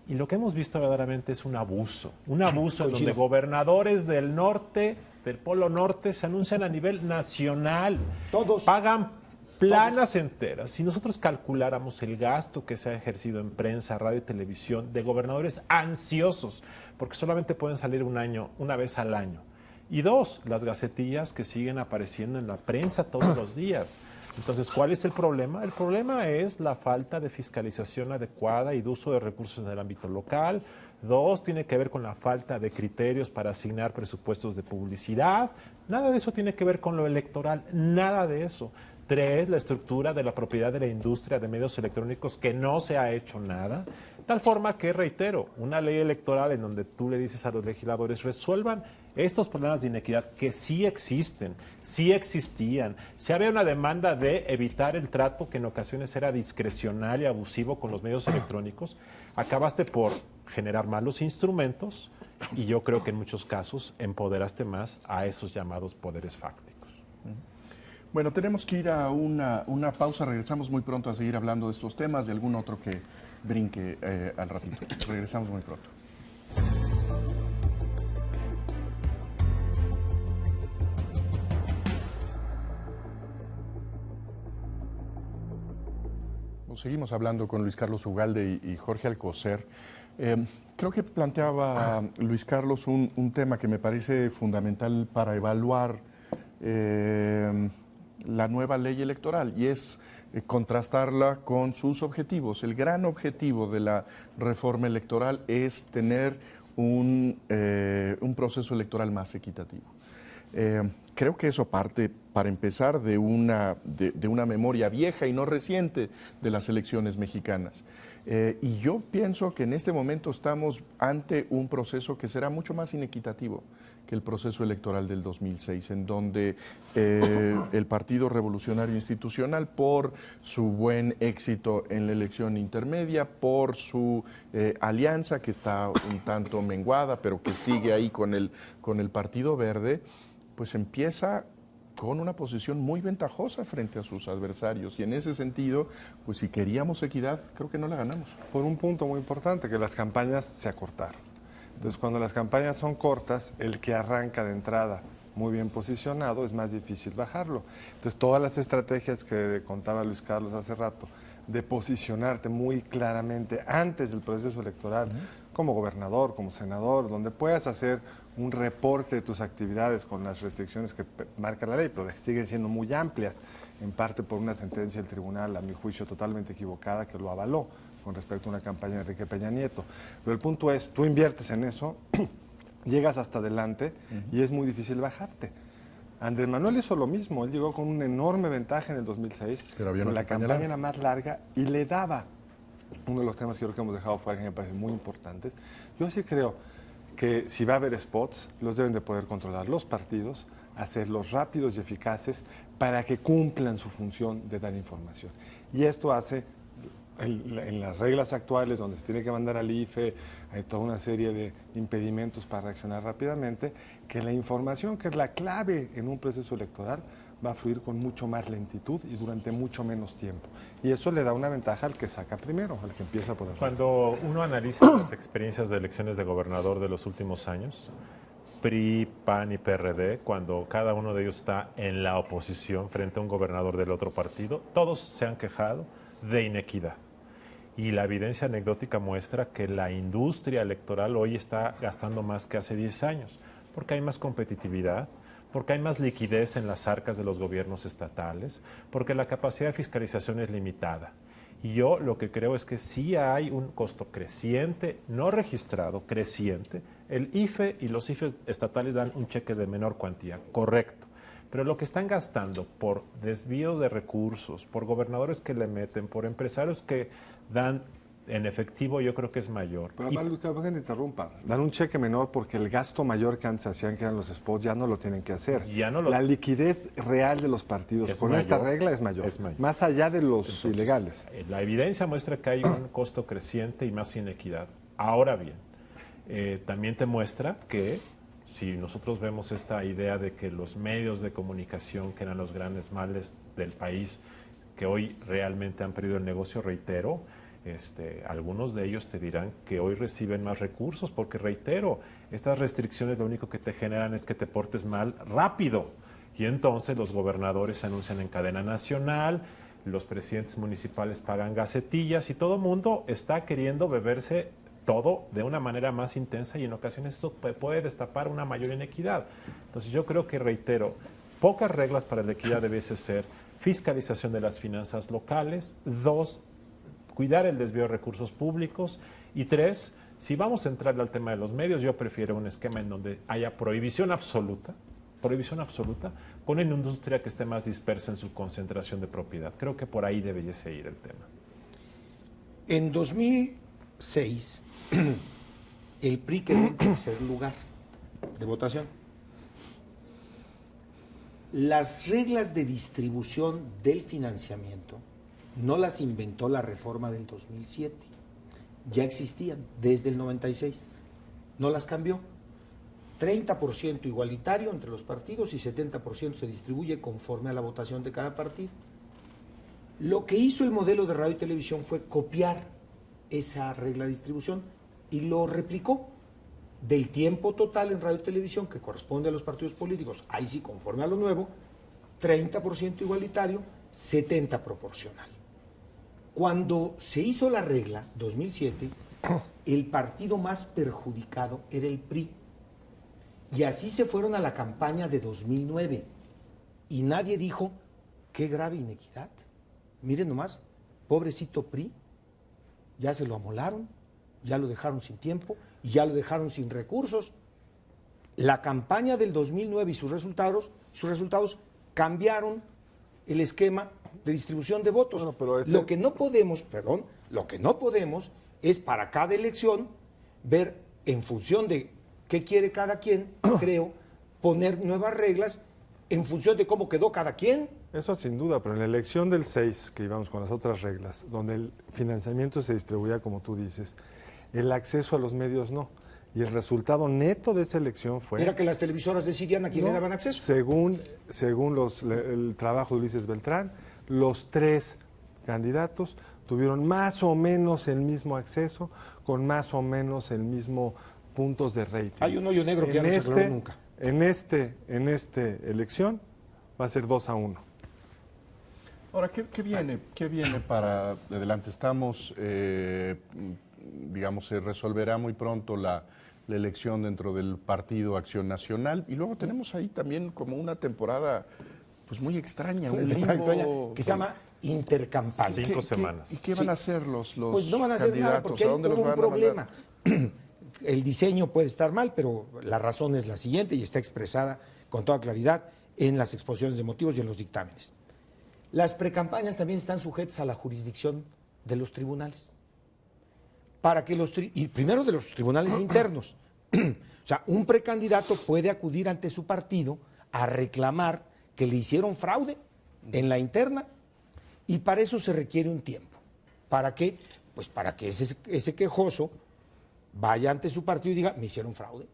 Y lo que hemos visto verdaderamente es un abuso en donde gobernadores del norte, del Polo Norte, se anuncian a nivel nacional. Todos. Pagan planas enteras. Si nosotros calculáramos el gasto que se ha ejercido en prensa, radio y televisión de gobernadores ansiosos, porque solamente pueden salir una vez al año. Y 2, las gacetillas que siguen apareciendo en la prensa todos los días. Entonces, ¿cuál es el problema? El problema es la falta de fiscalización adecuada y de uso de recursos en el ámbito local. 2, tiene que ver con la falta de criterios para asignar presupuestos de publicidad. Nada de eso tiene que ver con lo electoral, nada de eso. 3, la estructura de la propiedad de la industria de medios electrónicos, que no se ha hecho nada. Tal forma que, reitero, una ley electoral en donde tú le dices a los legisladores resuelvan estos problemas de inequidad que sí existen, sí existían. Si había una demanda de evitar el trato que en ocasiones era discrecional y abusivo con los medios electrónicos, acabaste por generar malos instrumentos y yo creo que en muchos casos empoderaste más a esos llamados poderes fácticos. Bueno, tenemos que ir a una pausa. Regresamos muy pronto a seguir hablando de estos temas, de algún otro que brinque al ratito. Regresamos muy pronto. Seguimos hablando con Luis Carlos Ugalde y Jorge Alcocer. Creo que planteaba Luis Carlos un tema que me parece fundamental para evaluar la nueva ley electoral y es contrastarla con sus objetivos. El gran objetivo de la reforma electoral es tener un proceso electoral más equitativo. Creo que eso parte, para empezar, de una memoria vieja y no reciente de las elecciones mexicanas. Y yo pienso que en este momento estamos ante un proceso que será mucho más inequitativo que el proceso electoral del 2006, en donde el Partido Revolucionario Institucional, por su buen éxito en la elección intermedia, por su alianza que está un tanto menguada, pero que sigue ahí con el Partido Verde, pues empieza con una posición muy ventajosa frente a sus adversarios. Y en ese sentido, pues si queríamos equidad, creo que no la ganamos. Por un punto muy importante, que las campañas se acortaron. Entonces, cuando las campañas son cortas, el que arranca de entrada muy bien posicionado es más difícil bajarlo. Entonces, todas las estrategias que contaba Luis Carlos hace rato, de posicionarte muy claramente antes del proceso electoral, como gobernador, como senador, donde puedas hacer un reporte de tus actividades con las restricciones que marca la ley, pero siguen siendo muy amplias, en parte por una sentencia del tribunal, a mi juicio totalmente equivocada, que lo avaló con respecto a una campaña de Enrique Peña Nieto. Pero el punto es, tú inviertes en eso, llegas hasta adelante y es muy difícil bajarte. Andrés Manuel hizo lo mismo, él llegó con una enorme ventaja en el 2006, pero había una la campaña campaña era más larga y le daba. Uno de los temas que creo que hemos dejado fuera, que me parecen muy importantes. Yo sí creo que si va a haber spots, los deben de poder controlar los partidos, hacerlos rápidos y eficaces para que cumplan su función de dar información. Y esto hace, en las reglas actuales, donde se tiene que mandar al IFE, hay toda una serie de impedimentos para reaccionar rápidamente, que la información, que es la clave en un proceso electoral, va a fluir con mucho más lentitud y durante mucho menos tiempo. Y eso le da una ventaja al que saca primero, al que empieza por el Cuando uno analiza las experiencias de elecciones de gobernador de los últimos años, PRI, PAN y PRD, cuando cada uno de ellos está en la oposición frente a un gobernador del otro partido, todos se han quejado de inequidad. Y la evidencia anecdótica muestra que la industria electoral hoy está gastando más que hace 10 años, porque hay más competitividad, porque hay más liquidez en las arcas de los gobiernos estatales, porque la capacidad de fiscalización es limitada. Y yo lo que creo es que sí hay un costo creciente, no registrado, creciente. El IFE y los IFE estatales dan un cheque de menor cuantía, correcto. Pero lo que están gastando por desvío de recursos, por gobernadores que le meten, por empresarios que dan en efectivo, yo creo que es mayor. Pero además, que te interrumpa, dan un cheque menor porque el gasto mayor que antes hacían, que eran los spots, ya no lo tienen que hacer. La liquidez real de los partidos con esta regla es mayor, más allá de los ilegales. La evidencia muestra que hay un costo creciente y más inequidad. Ahora bien, también te muestra que si nosotros vemos esta idea de que los medios de comunicación, que eran los grandes males del país, que hoy realmente han perdido el negocio, reitero, algunos de ellos te dirán que hoy reciben más recursos porque, reitero, estas restricciones lo único que te generan es que te portes mal rápido. Y entonces los gobernadores se anuncian en cadena nacional, los presidentes municipales pagan gacetillas y todo el mundo está queriendo beberse todo de una manera más intensa y en ocasiones eso puede destapar una mayor inequidad. Entonces yo creo que, reitero, pocas reglas para la equidad debiese ser fiscalización de las finanzas locales, 2, cuidar el desvío de recursos públicos y 3, si vamos a entrar al tema de los medios, yo prefiero un esquema en donde haya prohibición absoluta, con una industria que esté más dispersa en su concentración de propiedad. Creo que por ahí debiese ir el tema. En 2006, el PRI quedó en tercer lugar de votación. Las reglas de distribución del financiamiento no las inventó la reforma del 2007, ya existían desde el 96, no las cambió. 30% igualitario entre los partidos y 70% se distribuye conforme a la votación de cada partido. Lo que hizo el modelo de radio y televisión fue copiar esa regla de distribución y lo replicó. Del tiempo total en radio y televisión que corresponde a los partidos políticos, ahí sí conforme a lo nuevo, 30% igualitario, 70% proporcional. Cuando se hizo la regla, 2007, el partido más perjudicado era el PRI. Y así se fueron a la campaña de 2009. Y nadie dijo, qué grave inequidad. Miren nomás, pobrecito PRI, ya se lo amolaron, ya lo dejaron sin tiempo y ya lo dejaron sin recursos. La campaña del 2009 y sus resultados cambiaron el esquema de distribución de votos. Bueno, pero lo que no podemos es para cada elección ver en función de qué quiere cada quien, creo, poner nuevas reglas en función de cómo quedó cada quien. Eso sin duda, pero en la elección del 6, que íbamos con las otras reglas, donde el financiamiento se distribuía como tú dices, el acceso a los medios no. Y el resultado neto de esa elección fue... ¿Era que las televisoras decidían a quién le daban acceso? Según el trabajo de Ulises Beltrán, los 3 candidatos tuvieron más o menos el mismo acceso, con más o menos el mismo puntos de rating. Hay un hoyo negro que ya no se aclaró nunca. En esta elección va a ser 2-1. Ahora, ¿qué viene para adelante? Estamos, digamos, se resolverá muy pronto la elección dentro del Partido Acción Nacional. Y luego tenemos ahí también como una temporada pues muy extraña, un limbo, extraña, que se llama intercampaña. 5 semanas. ¿Y qué van a hacer los Pues no van a hacer nada candidatos? porque ¿A hay dónde los un van a problema. mandar? El diseño puede estar mal, pero la razón es la siguiente y está expresada con toda claridad en las exposiciones de motivos y en los dictámenes. Las precampañas también están sujetas a la jurisdicción de los tribunales. Para que y primero de los tribunales internos. O sea, un precandidato puede acudir ante su partido a reclamar que le hicieron fraude en la interna y para eso se requiere un tiempo. ¿Para qué? Pues para que ese quejoso vaya ante su partido y diga, me hicieron fraude.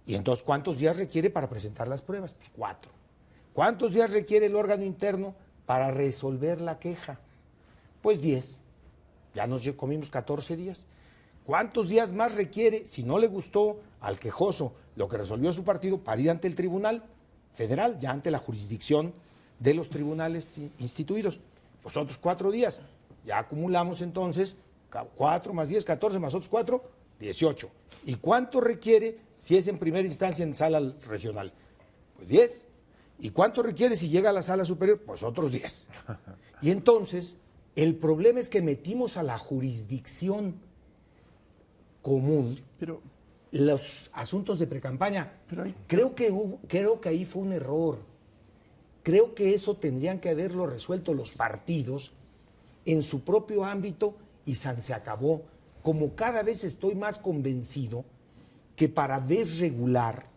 Y entonces, ¿cuántos días requiere para presentar las pruebas? Pues 4. ¿Cuántos días requiere el órgano interno para resolver la queja? Pues 10. Ya nos comimos 14 días. ¿Cuántos días más requiere, si no le gustó al quejoso lo que resolvió su partido, para ir ante el Tribunal Federal, ya ante la jurisdicción de los tribunales instituidos? Pues otros 4 días. Ya acumulamos entonces 4 más 10, 14 más otros 4, 18. ¿Y cuánto requiere si es en primera instancia en sala regional? Pues 10. ¿Y cuánto requiere si llega a la sala superior? Pues otros 10. Y entonces, el problema es que metimos a la jurisdicción común Pero los asuntos de precampaña. Pero Creo que ahí fue un error. Creo que eso tendrían que haberlo resuelto los partidos en su propio ámbito y se acabó. Como cada vez estoy más convencido que para desregular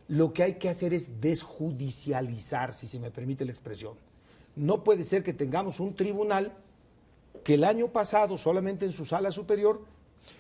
lo que hay que hacer es desjudicializar, si se me permite la expresión. No puede ser que tengamos un tribunal que el año pasado solamente en su sala superior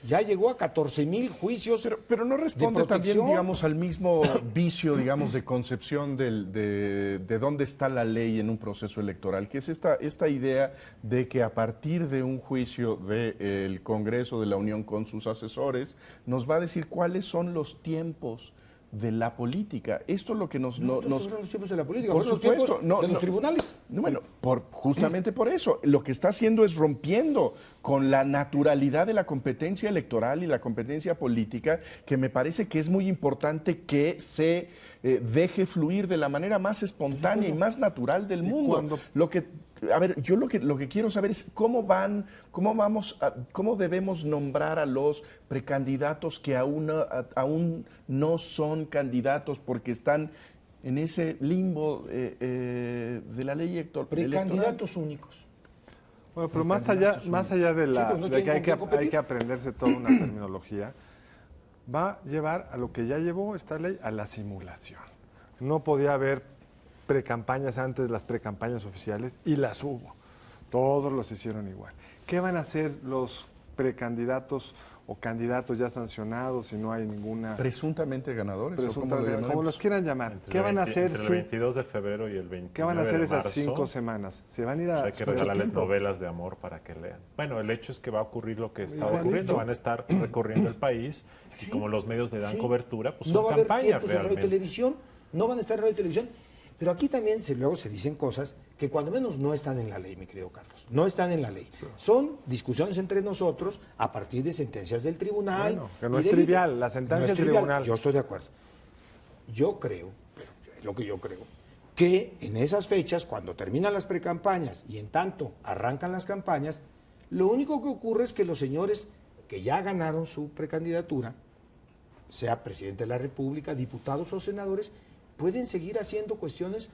ya llegó a 14,000 juicios. Pero no responde de también, protección. digamos, al mismo vicio, digamos, de concepción de dónde está la ley en un proceso electoral, que es esta idea de que a partir de un juicio del Congreso de la Unión con sus asesores, nos va a decir cuáles son los tiempos de la política. Esto es lo que nos... Fueron los tiempos de la política, Por fueron los supuesto, tiempos de los tribunales. Bueno, justamente por eso, lo que está haciendo es rompiendo con la naturalidad de la competencia electoral y la competencia política, que me parece que es muy importante que se deje fluir de la manera más espontánea y más natural del mundo. Yo lo que quiero saber es cómo debemos nombrar a los precandidatos que aún no son candidatos porque están en ese limbo de la ley electoral. Precandidatos únicos. Bueno, pero más allá de que hay que aprenderse toda una terminología, va a llevar a lo que ya llevó esta ley, a la simulación. No podía haber precampañas antes de las precampañas oficiales y las hubo. Todos los hicieron igual. ¿Qué van a hacer los precandidatos o candidatos ya sancionados si no hay ninguna... Presuntamente ganadores. Como los quieran llamar. ¿Qué van a hacer? Entre el 22 de febrero y el 29 ¿Qué van a hacer de esas marzo? 5 semanas? ¿Se van a ir a...? Hay que regalarles novelas de amor para que lean. Bueno, el hecho es que va a ocurrir lo que está ocurriendo. Van a estar recorriendo el país y como los medios le dan cobertura, pues no son va a haber campañas tiempos en radio y realmente. televisión, no van a estar en radio y televisión. Pero aquí también luego se dicen cosas que cuando menos no están en la ley, mi querido Carlos. No están en la ley. Son discusiones entre nosotros a partir de sentencias del tribunal. Bueno, que no es trivial, la sentencia del tribunal. Yo estoy de acuerdo. Yo creo, pero es lo que yo creo, que en esas fechas, cuando terminan las precampañas y en tanto arrancan las campañas, lo único que ocurre es que los señores que ya ganaron su precandidatura, sea presidente de la República, diputados o senadores, pueden seguir haciendo cuestiones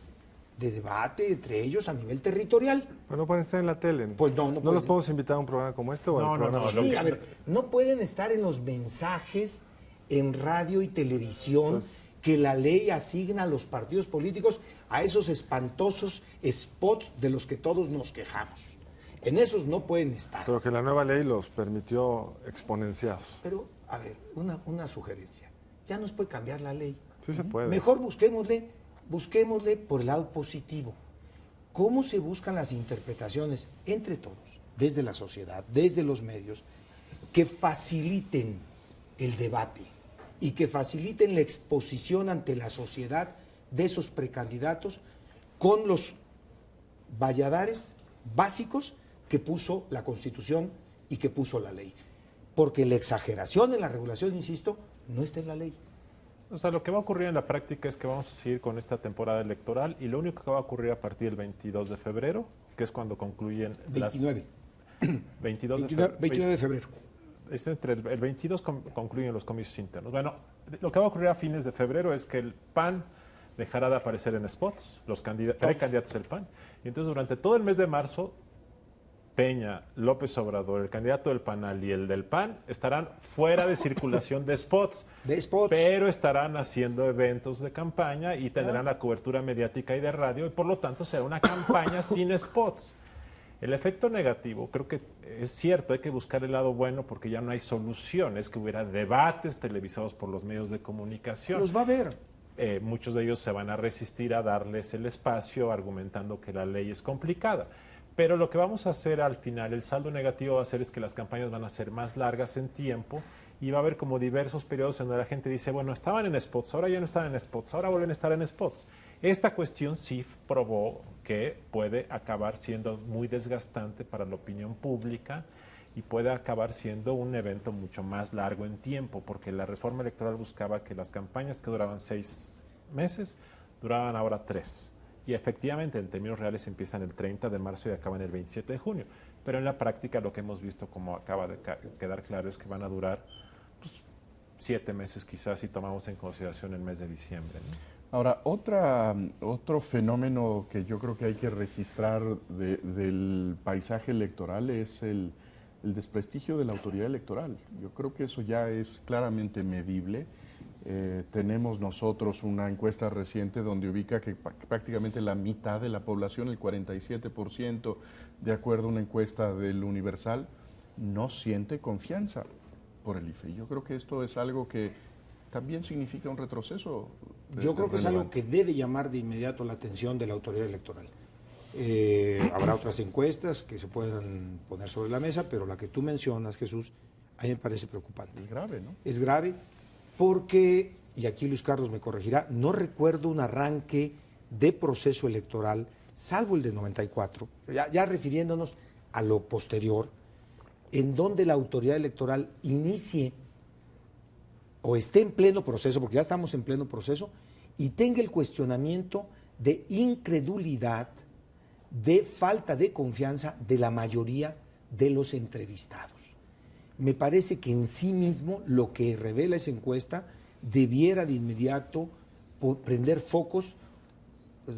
de debate entre ellos a nivel territorial. Pues no pueden estar en la tele. Pues no ¿No pueden. los podemos invitar a un programa como este? O al programa? Sí, a ver, no pueden estar en los mensajes en radio y televisión que la ley asigna a los partidos políticos, a esos espantosos spots de los que todos nos quejamos. En esos no pueden estar. Pero que la nueva ley los permitió exponenciados. Pero, a ver, una sugerencia. Ya nos puede cambiar la ley. Sí se puede. Mejor busquémosle por el lado positivo. ¿Cómo se buscan las interpretaciones entre todos, desde la sociedad, desde los medios, que faciliten el debate y que faciliten la exposición ante la sociedad de esos precandidatos con los valladares básicos que puso la Constitución y que puso la ley? porque la exageración en la regulación, insisto, no está en la ley. O sea, lo que va a ocurrir en la práctica es que vamos a seguir con esta temporada electoral y lo único que va a ocurrir a partir del 22 de febrero, que es cuando concluyen 29. las... 29 de febrero. Es entre el 22 concluyen los comicios internos. Bueno, lo que va a ocurrir a fines de febrero es que el PAN dejará de aparecer en spots, los precandidatos del PAN. Y entonces durante todo el mes de marzo, Peña, López Obrador, el candidato del PANAL y el del PAN estarán fuera de circulación de spots. De spots. Pero estarán haciendo eventos de campaña y tendrán la cobertura mediática y de radio y por lo tanto será una campaña sin spots. El efecto negativo, creo que es cierto, hay que buscar el lado bueno porque ya no hay solución, es que hubiera debates televisados por los medios de comunicación. Los va a ver. Muchos de ellos se van a resistir a darles el espacio argumentando que la ley es complicada. Pero lo que vamos a hacer al final, el saldo negativo va a ser es que las campañas van a ser más largas en tiempo y va a haber como diversos periodos en donde la gente dice, bueno, estaban en spots, ahora ya no están en spots, ahora vuelven a estar en spots. Esta cuestión sí probó que puede acabar siendo muy desgastante para la opinión pública y puede acabar siendo un evento mucho más largo en tiempo, porque la reforma electoral buscaba que las campañas que duraban 6 meses duraban ahora 3. Y efectivamente, en términos reales, empiezan el 30 de marzo y acaban el 27 de junio. Pero en la práctica lo que hemos visto, como acaba de quedar claro, es que van a durar 7 meses quizás si tomamos en consideración el mes de diciembre, ¿no? Ahora, otro fenómeno que yo creo que hay que registrar del paisaje electoral es el desprestigio de la autoridad electoral. Yo creo que eso ya es claramente medible. Tenemos nosotros una encuesta reciente donde ubica que prácticamente la mitad de la población, el 47%, de acuerdo a una encuesta del Universal, no siente confianza por el IFE. Yo creo que esto es algo que también significa un retroceso. Yo creo que es algo que debe llamar de inmediato la atención de la autoridad electoral. Habrá otras encuestas que se puedan poner sobre la mesa, pero la que tú mencionas, Jesús, a mí me parece preocupante. Es grave, ¿no? Es grave porque, y aquí Luis Carlos me corregirá, no recuerdo un arranque de proceso electoral, salvo el de 94, ya refiriéndonos a lo posterior, en donde la autoridad electoral inicie o esté en pleno proceso, porque ya estamos en pleno proceso, y tenga el cuestionamiento de incredulidad, de falta de confianza de la mayoría de los entrevistados. Me parece que en sí mismo lo que revela esa encuesta debiera de inmediato prender focos, pues,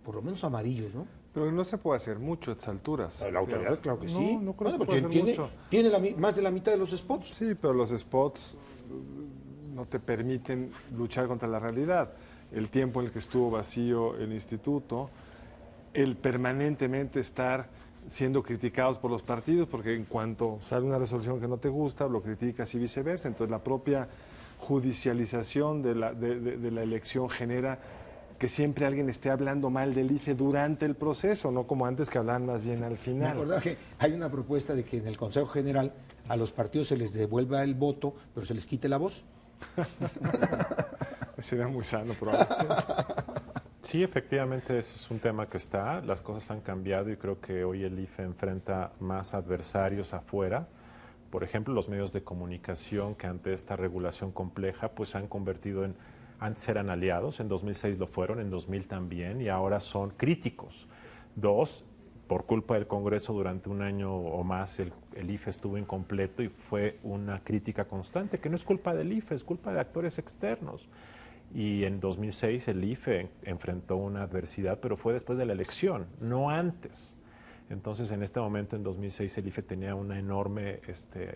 por lo menos amarillos, ¿no? Pero no se puede hacer mucho a estas alturas. La autoridad, claro que sí. No creo Bueno, que pues pueda hacer mucho. tiene más de la mitad de los spots. Sí, pero los spots no te permiten luchar contra la realidad. El tiempo en el que estuvo vacío el instituto, el permanentemente estar siendo criticados por los partidos, porque en cuanto sale una resolución que no te gusta, lo criticas y viceversa. Entonces la propia judicialización de la elección genera que siempre alguien esté hablando mal del IFE durante el proceso, no como antes que hablaban más bien al Me final. acordaba que hay una propuesta de que en el Consejo General a los partidos se les devuelva el voto, pero se les quite la voz. Sería muy sano, probablemente. Sí, efectivamente, ese es un tema que está. Las cosas han cambiado y creo que hoy el IFE enfrenta más adversarios afuera. Por ejemplo, los medios de comunicación que ante esta regulación compleja pues se han convertido en, antes eran aliados, en 2006 lo fueron, en 2000 también, y ahora son críticos. Dos, por culpa del Congreso durante un año o más el IFE estuvo incompleto y fue una crítica constante, que no es culpa del IFE, es culpa de actores externos. Y en 2006 el IFE enfrentó una adversidad, pero fue después de la elección, no antes. Entonces, en este momento, en 2006, el IFE tenía un enorme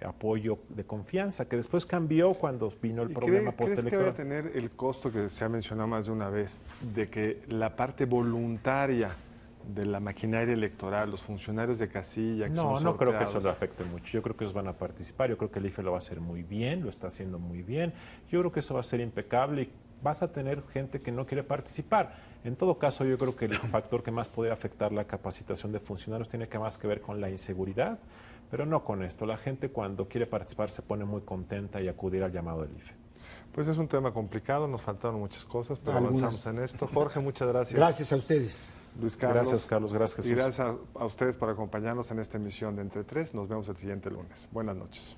apoyo de confianza, que después cambió cuando vino el problema ¿Crees que va a postelectoral. tener el costo que se ha mencionado más de una vez, de que la parte voluntaria de la maquinaria electoral, los funcionarios de casilla, que son No creo que sorteados? eso lo afecte mucho. Yo creo que ellos van a participar. Yo creo que el IFE lo va a hacer muy bien, lo está haciendo muy bien. Yo creo que eso va a ser impecable y vas a tener gente que no quiere participar. En todo caso, yo creo que el factor que más puede afectar la capacitación de funcionarios tiene que más que ver con la inseguridad, pero no con esto. La gente cuando quiere participar se pone muy contenta y acudir al llamado del IFE. Pues es un tema complicado, nos faltaron muchas cosas, pero Algunas. avanzamos en esto. Jorge, muchas gracias. Gracias a ustedes. Luis Carlos. Gracias, Carlos. Gracias, Jesús. Y gracias a ustedes por acompañarnos en esta emisión de Entre Tres. Nos vemos el siguiente lunes. Buenas noches.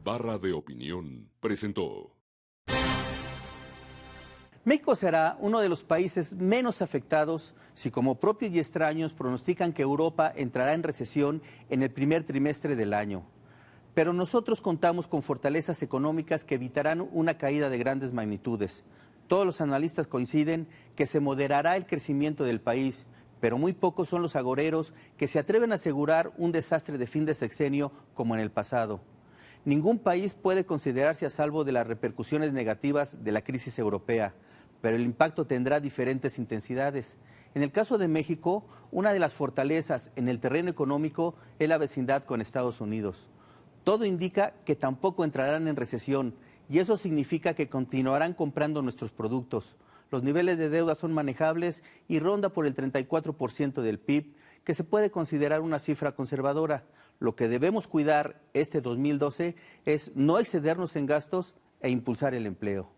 Barra de Opinión presentó. México será uno de los países menos afectados si, como propios y extraños, pronostican que Europa entrará en recesión en el primer trimestre del año. Pero nosotros contamos con fortalezas económicas que evitarán una caída de grandes magnitudes. Todos los analistas coinciden que se moderará el crecimiento del país, pero muy pocos son los agoreros que se atreven a asegurar un desastre de fin de sexenio como en el pasado. Ningún país puede considerarse a salvo de las repercusiones negativas de la crisis europea, pero el impacto tendrá diferentes intensidades. En el caso de México, una de las fortalezas en el terreno económico es la vecindad con Estados Unidos. Todo indica que tampoco entrarán en recesión y eso significa que continuarán comprando nuestros productos. Los niveles de deuda son manejables y ronda por el 34% del PIB, que se puede considerar una cifra conservadora. Lo que debemos cuidar este 2012 es no excedernos en gastos e impulsar el empleo.